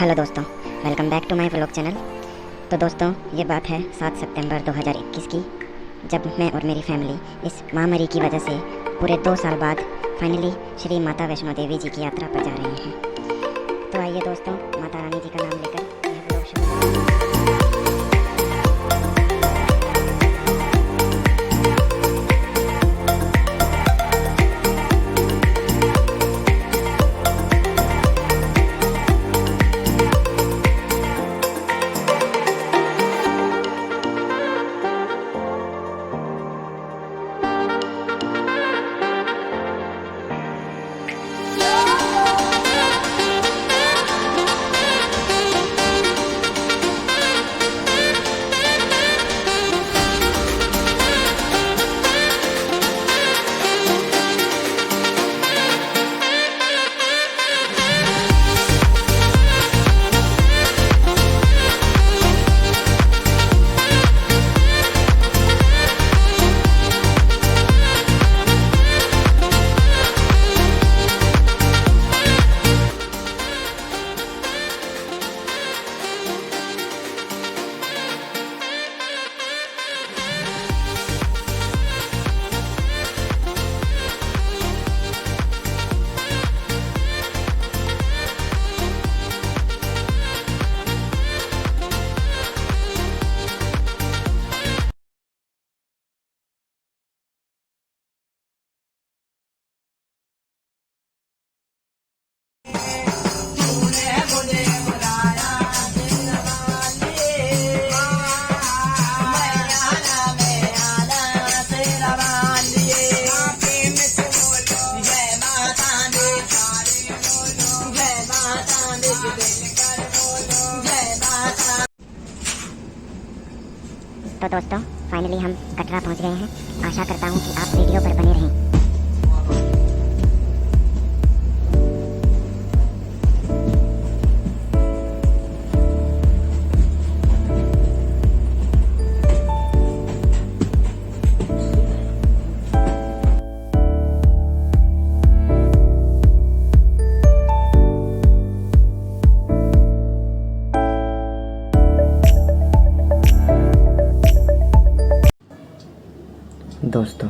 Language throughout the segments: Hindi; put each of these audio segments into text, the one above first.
हेलो दोस्तों, welcome back to my vlog channel. तो दोस्तों, ये बात है 7 सितंबर 2021 की, जब मैं और मेरी फैमिली इस महामारी की वजह से पूरे 2 साल बाद फाइनली श्री माता वैष्णो देवी जी की यात्रा पर जा रहे हैं। तो आइए दोस्तों, माता रानी जी का नाम लेकर यह व्लॉग शुरू करते हैं। तो दोस्तों, फाइनली हम कटरा पहुंच गए हैं। आशा करता हूं कि आप वीडियो पर बने रहें। दोस्तों,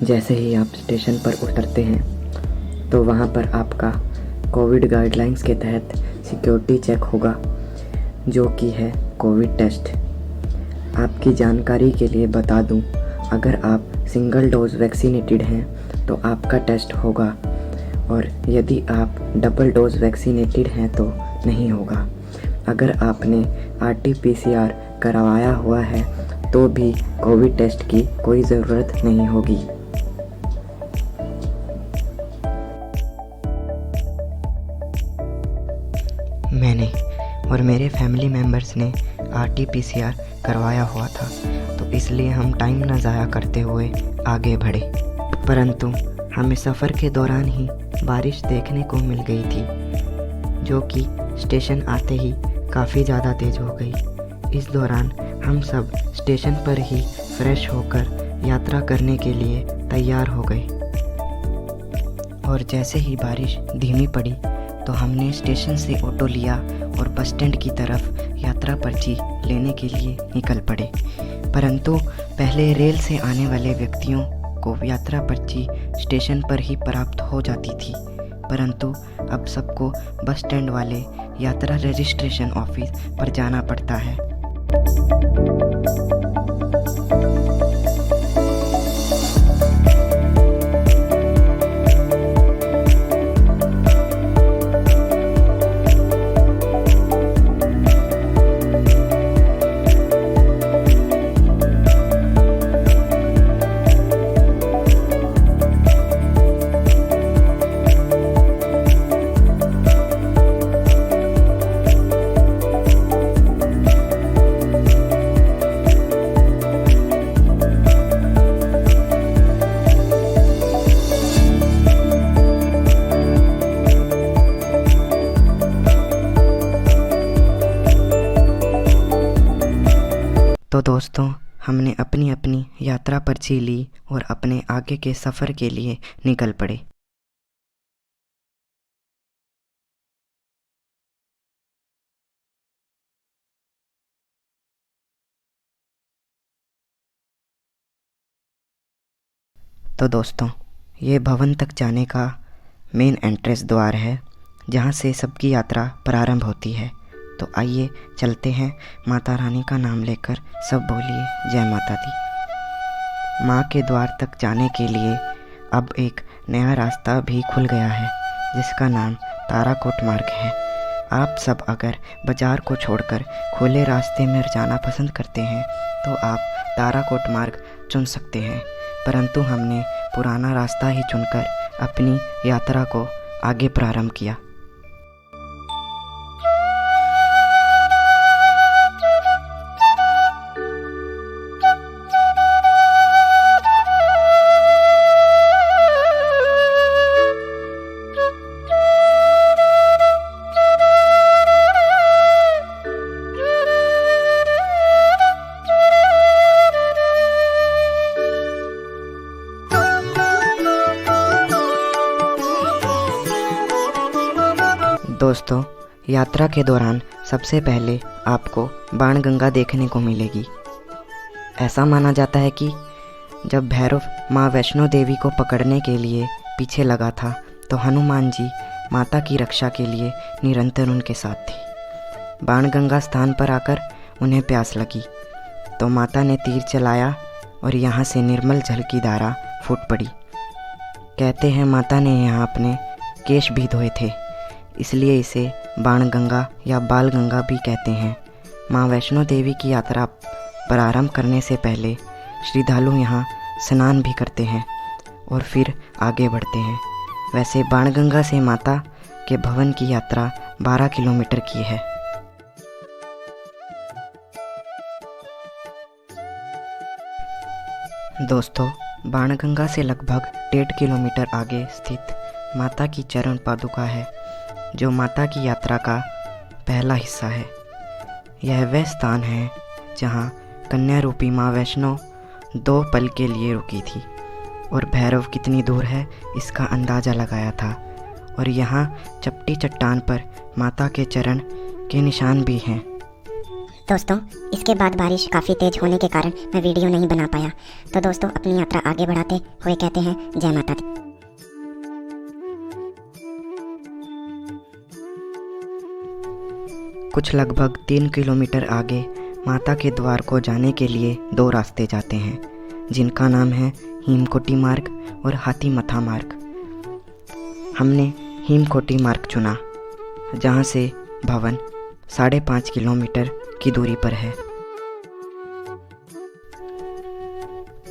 जैसे ही आप स्टेशन पर उतरते हैं तो वहाँ पर आपका कोविड गाइडलाइंस के तहत सिक्योरिटी चेक होगा, जो कि है कोविड टेस्ट। आपकी जानकारी के लिए बता दूं, अगर आप सिंगल डोज वैक्सीनेटेड हैं तो आपका टेस्ट होगा, और यदि आप डबल डोज वैक्सीनेटेड हैं तो नहीं होगा। अगर आपने RT-PCR करवाया हुआ है तो भी कोविड टेस्ट की कोई ज़रूरत नहीं होगी। मैंने और मेरे फैमिली मेम्बर्स ने RT-PCR करवाया हुआ था, तो इसलिए हम टाइम न ज़ाया करते हुए आगे बढ़े। परंतु हमें सफ़र के दौरान ही बारिश देखने को मिल गई थी, जो कि स्टेशन आते ही काफ़ी ज़्यादा तेज़ हो गई। इस दौरान हम सब स्टेशन पर ही फ्रेश होकर यात्रा करने के लिए तैयार हो गए, और जैसे ही बारिश धीमी पड़ी तो हमने स्टेशन से ऑटो लिया और बस स्टैंड की तरफ यात्रा पर्ची लेने के लिए निकल पड़े। परंतु पहले रेल से आने वाले व्यक्तियों को यात्रा पर्ची स्टेशन पर ही प्राप्त हो जाती थी, परंतु अब सबको बस स्टैंड वाले यात्रा रजिस्ट्रेशन ऑफिस पर जाना पड़ता है। तो दोस्तों, हमने अपनी अपनी यात्रा पर्ची ली और अपने आगे के सफ़र के लिए निकल पड़े। तो दोस्तों, ये भवन तक जाने का मेन एंट्रेंस द्वार है जहाँ से सबकी यात्रा प्रारंभ होती है। तो आइए चलते हैं। माता रानी का नाम लेकर सब बोलिए जय माता दी। माँ के द्वार तक जाने के लिए अब एक नया रास्ता भी खुल गया है जिसका नाम ताराकोट मार्ग है। आप सब अगर बाज़ार को छोड़कर खुले रास्ते में जाना पसंद करते हैं तो आप ताराकोट मार्ग चुन सकते हैं, परंतु हमने पुराना रास्ता ही चुनकर अपनी यात्रा को आगे प्रारंभ किया। दोस्तों, यात्रा के दौरान सबसे पहले आपको बाणगंगा देखने को मिलेगी। ऐसा माना जाता है कि जब भैरव माँ वैष्णो देवी को पकड़ने के लिए पीछे लगा था तो हनुमान जी माता की रक्षा के लिए निरंतर उनके साथ थे। बाणगंगा स्थान पर आकर उन्हें प्यास लगी तो माता ने तीर चलाया और यहाँ से निर्मल जल की धारा फूट पड़ी। कहते हैं माता ने यहाँ अपने केश भी धोए थे, इसलिए इसे बाणगंगा या बालगंगा भी कहते हैं। माँ वैष्णो देवी की यात्रा प्रारंभ करने से पहले श्रद्धालु यहाँ स्नान भी करते हैं और फिर आगे बढ़ते हैं। वैसे बाणगंगा से माता के भवन की यात्रा 12 किलोमीटर की है। दोस्तों, बाणगंगा से लगभग 1.5 किलोमीटर आगे स्थित माता की चरण पादुका है जो माता की यात्रा का पहला हिस्सा है। यह वह स्थान है जहाँ कन्या रूपी माँ वैष्णो 2 पल के लिए रुकी थी और भैरव कितनी दूर है इसका अंदाज़ा लगाया था। और यहाँ चपटी चट्टान पर माता के चरण के निशान भी हैं। दोस्तों, इसके बाद बारिश काफ़ी तेज होने के कारण मैं वीडियो नहीं बना पाया। तो दोस्तों, अपनी यात्रा आगे बढ़ाते हुए कहते हैं जय माता दी। कुछ लगभग 3 किलोमीटर आगे माता के द्वार को जाने के लिए 2 रास्ते जाते हैं जिनका नाम है हिमकोटी मार्ग और हाथी मथा मार्ग। हमने हिमकोटी मार्ग चुना जहाँ से भवन 5.5 किलोमीटर की दूरी पर है।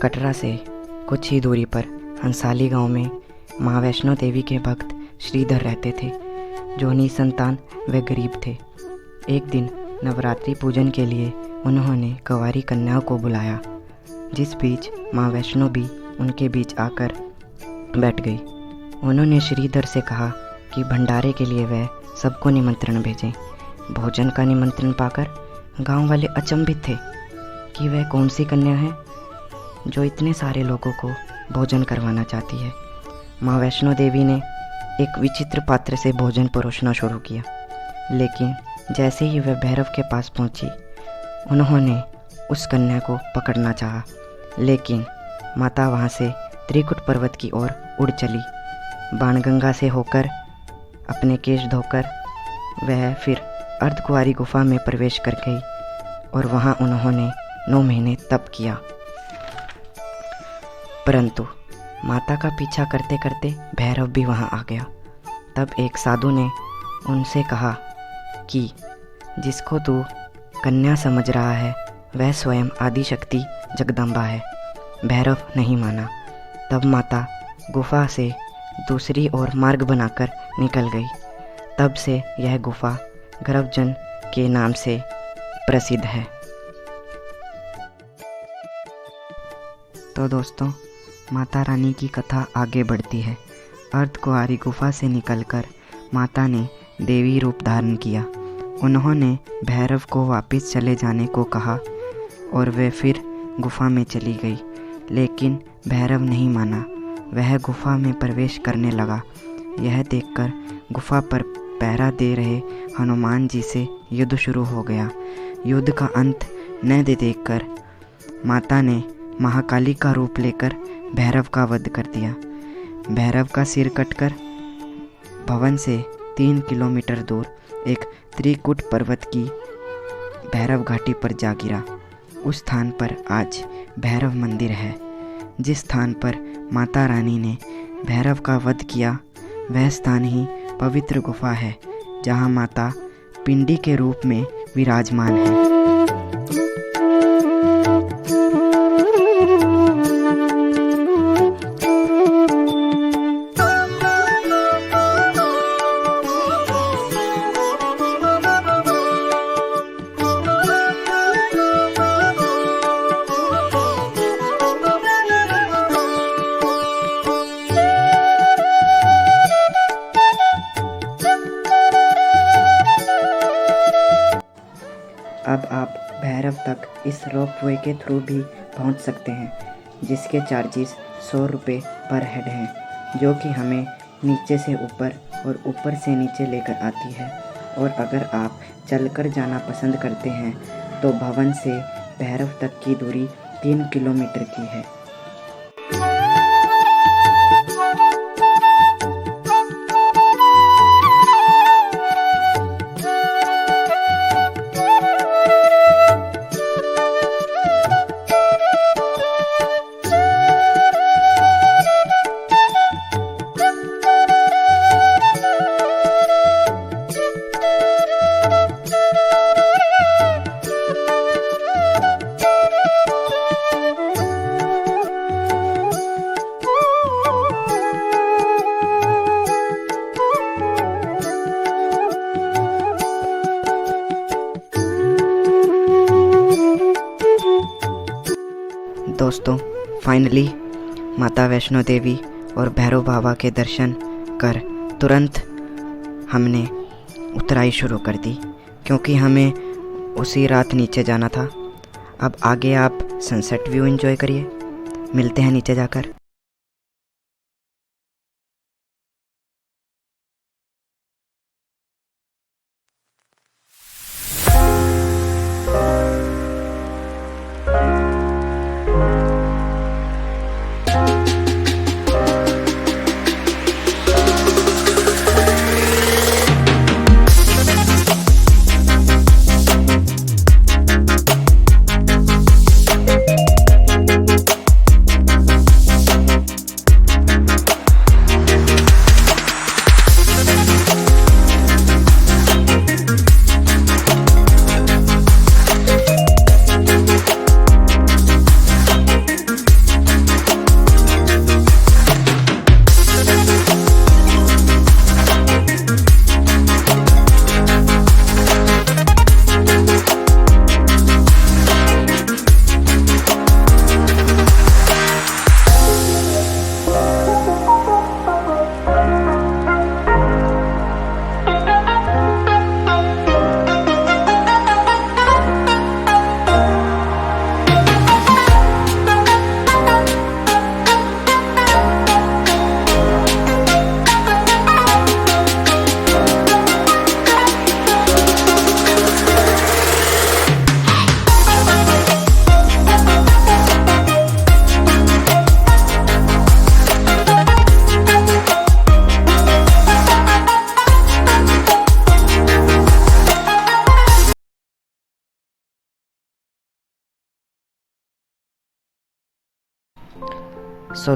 कटरा से कुछ ही दूरी पर हंसाली गांव में माँ वैष्णो देवी के भक्त श्रीधर रहते थे जो निसंतान व गरीब थे। एक दिन नवरात्रि पूजन के लिए उन्होंने कंवारी कन्याओं को बुलाया, जिस बीच माँ वैष्णो भी उनके बीच आकर बैठ गई। उन्होंने श्रीधर से कहा कि भंडारे के लिए वह सबको निमंत्रण भेजें। भोजन का निमंत्रण पाकर गांव वाले अचंभित थे कि वह कौन सी कन्या है जो इतने सारे लोगों को भोजन करवाना चाहती है। माँ वैष्णो देवी ने एक विचित्र पात्र से भोजन परोसना शुरू किया, लेकिन जैसे ही वह भैरव के पास पहुंची उन्होंने उस कन्या को पकड़ना चाहा, लेकिन माता वहां से त्रिकुट पर्वत की ओर उड़ चली। बाणगंगा से होकर अपने केश धोकर वह फिर अर्धकुंवारी गुफा में प्रवेश कर गई और वहां उन्होंने 9 महीने तप किया। परंतु माता का पीछा करते करते भैरव भी वहां आ गया। तब एक साधु ने उनसे कहा कि जिसको तू कन्या समझ रहा है वह स्वयं आदिशक्ति जगदम्बा है। भैरव नहीं माना। तब माता गुफा से दूसरी ओर मार्ग बनाकर निकल गई। तब से यह गुफा गर्भजन के नाम से प्रसिद्ध है। तो दोस्तों, माता रानी की कथा आगे बढ़ती है। अर्धकुंवारी गुफा से निकलकर माता ने देवी रूप धारण किया। उन्होंने भैरव को वापस चले जाने को कहा और वे फिर गुफा में चली गई, लेकिन भैरव नहीं माना। वह गुफा में प्रवेश करने लगा। यह देखकर गुफा पर पहरा दे रहे हनुमान जी से युद्ध शुरू हो गया। युद्ध का अंत न देखकर माता ने महाकाली का रूप लेकर भैरव का वध कर दिया। भैरव का सिर कटकर भवन से 3 किलोमीटर दूर एक त्रिकुट पर्वत की भैरव घाटी पर जा गिरा। उस स्थान पर आज भैरव मंदिर है। जिस स्थान पर माता रानी ने भैरव का वध किया, वह स्थान ही पवित्र गुफा है, जहाँ माता पिंडी के रूप में विराजमान है। अब आप भैरव तक इस रोपवे के थ्रू भी पहुंच सकते हैं, जिसके चार्जेस 100 रुपये पर हेड हैं, जो कि हमें नीचे से ऊपर और ऊपर से नीचे लेकर आती है। और अगर आप चलकर जाना पसंद करते हैं तो भवन से भैरव तक की दूरी 3 किलोमीटर की है। दोस्तों, फाइनली माता वैष्णो देवी और भैरव बाबा के दर्शन कर तुरंत हमने उतराई शुरू कर दी, क्योंकि हमें उसी रात नीचे जाना था। अब आगे आप सनसेट व्यू एंजॉय करिए। मिलते हैं नीचे जाकर।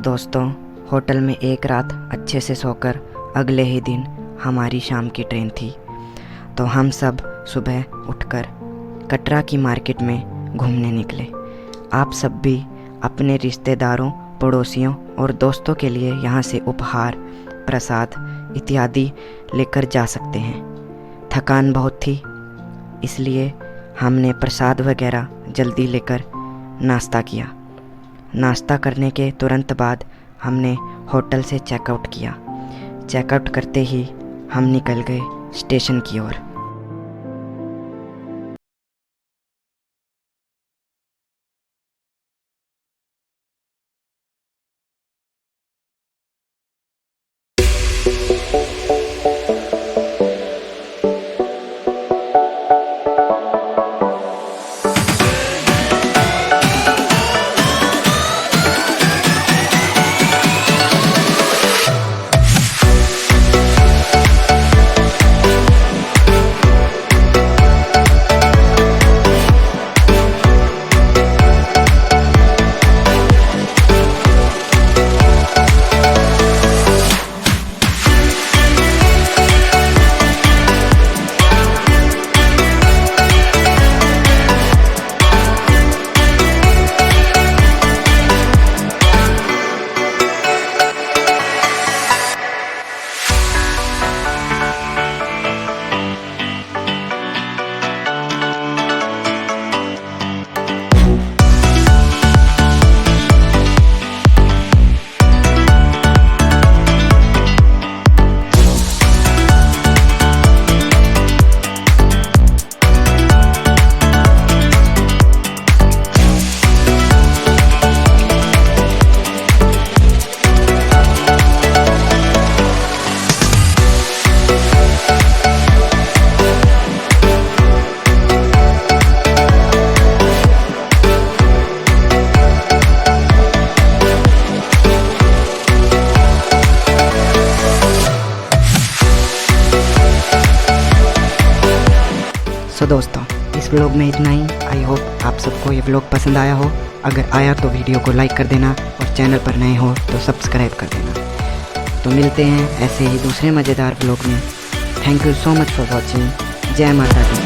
दोस्तों, होटल में एक रात अच्छे से सोकर अगले ही दिन हमारी शाम की ट्रेन थी। तो हम सब सुबह उठकर कटरा की मार्केट में घूमने निकले। आप सब भी अपने रिश्तेदारों, पड़ोसियों और दोस्तों के लिए यहाँ से उपहार, प्रसाद इत्यादि लेकर जा सकते हैं। थकान बहुत थी, इसलिए हमने प्रसाद वगैरह जल्दी लेकर नाश्ता किया। नाश्ता करने के तुरंत बाद हमने होटल से चेकआउट किया। चेकआउट करते ही हम निकल गए स्टेशन की ओर। सो दोस्तों, इस व्लॉग में इतना ही। आई होप आप सबको ये व्लॉग पसंद आया हो। अगर आया तो वीडियो को लाइक कर देना और चैनल पर नए हो तो सब्सक्राइब कर देना। तो मिलते हैं ऐसे ही दूसरे मज़ेदार व्लॉग में। Thank you so much for watching. जय माता दी।